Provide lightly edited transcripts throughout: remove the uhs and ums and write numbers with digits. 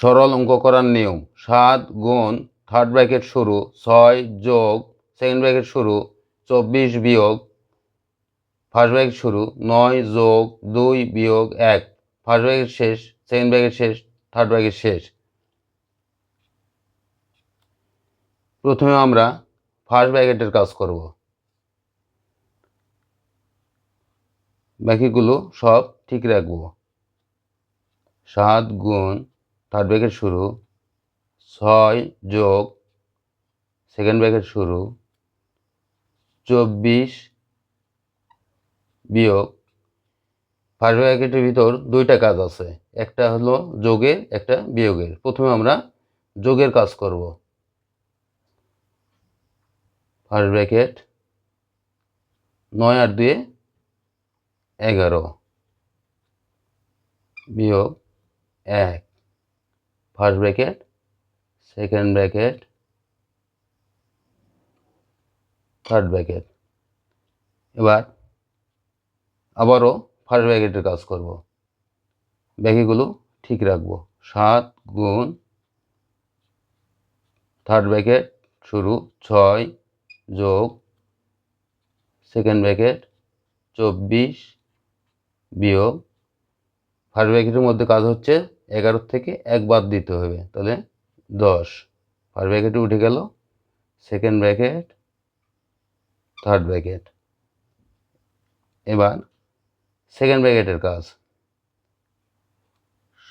সরল অঙ্ক করার নিয়ম 7 গুণ থার্ড ব্র্যাকেট শুরু 6 যোগ সেকেন্ড ব্র্যাকেট শুরু 24 বিয়োগ ফার্স্ট ব্র্যাকেট শুরু 9 যোগ 2 বিয়োগ 1 ফার্স্ট ব্র্যাকেট শেষ সেকেন্ড ব্র্যাকেট শেষ থার্ড ব্র্যাকেট শেষ। প্রথমে আমরা ফার্স্ট ব্র্যাকেটের কাজ করব। বাকিগুলো সব ঠিক রাখব। 7 গুণ থার্ড ব্র্যাকেট শুরু 6 যোগ সেকেন্ড ব্র্যাকেট শুরু 24 বিয়োগ ফার্স্ট ব্র্যাকেটের ভিতর দুইটা কাজ আছে, একটা হলো যোগের একটা বিয়োগের। প্রথমে আমরা যোগের কাজ করব। ফার্স্ট ব্র্যাকেট 9 আর 2 11 বিয়োগ 1 first bracket second bracket third bracket. এবার আবারও ফার্স্ট ব্র্যাকেটের কাজ করব। বাকিগুলো ঠিক রাখবো। 7 গুণ থার্ড ব্র্যাকেট শুরু 6 যোগ সেকেন্ড ব্র্যাকেট 24 বিয়োগ ফার্স্ট ব্র্যাকেটের মধ্যে কাজ হচ্ছে 11 থেকে 1 বাদ দিতে হবে, তাহলে 10 ফার্স্ট ব্র্যাকেটে উঠে গেল। Second bracket third bracket. এবার সেকেন্ড ব্র্যাকেটের কাজ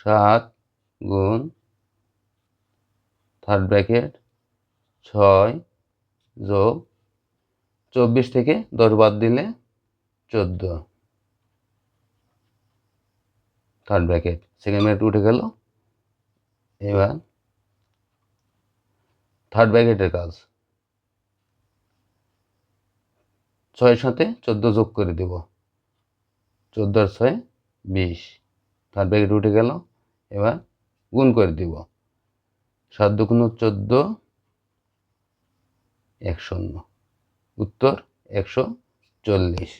7 গুণ থার্ড ব্র্যাকেট 6 যোগ 24 থেকে 10 বাদ দিলে 14 থার্ড ব্র্যাকেট সেকেন্ড ব্র্যাকেট উঠে গেল। এবার থার্ড ব্র্যাকেটের কাজ 6 সাথে 14 যোগ করে দেব, 14 আর 6 20 থার্ড ব্র্যাকেট উঠে গেল। এবার গুণ করে দিব, 7 দুগুণ 14 1 শূন্য, উত্তর 140।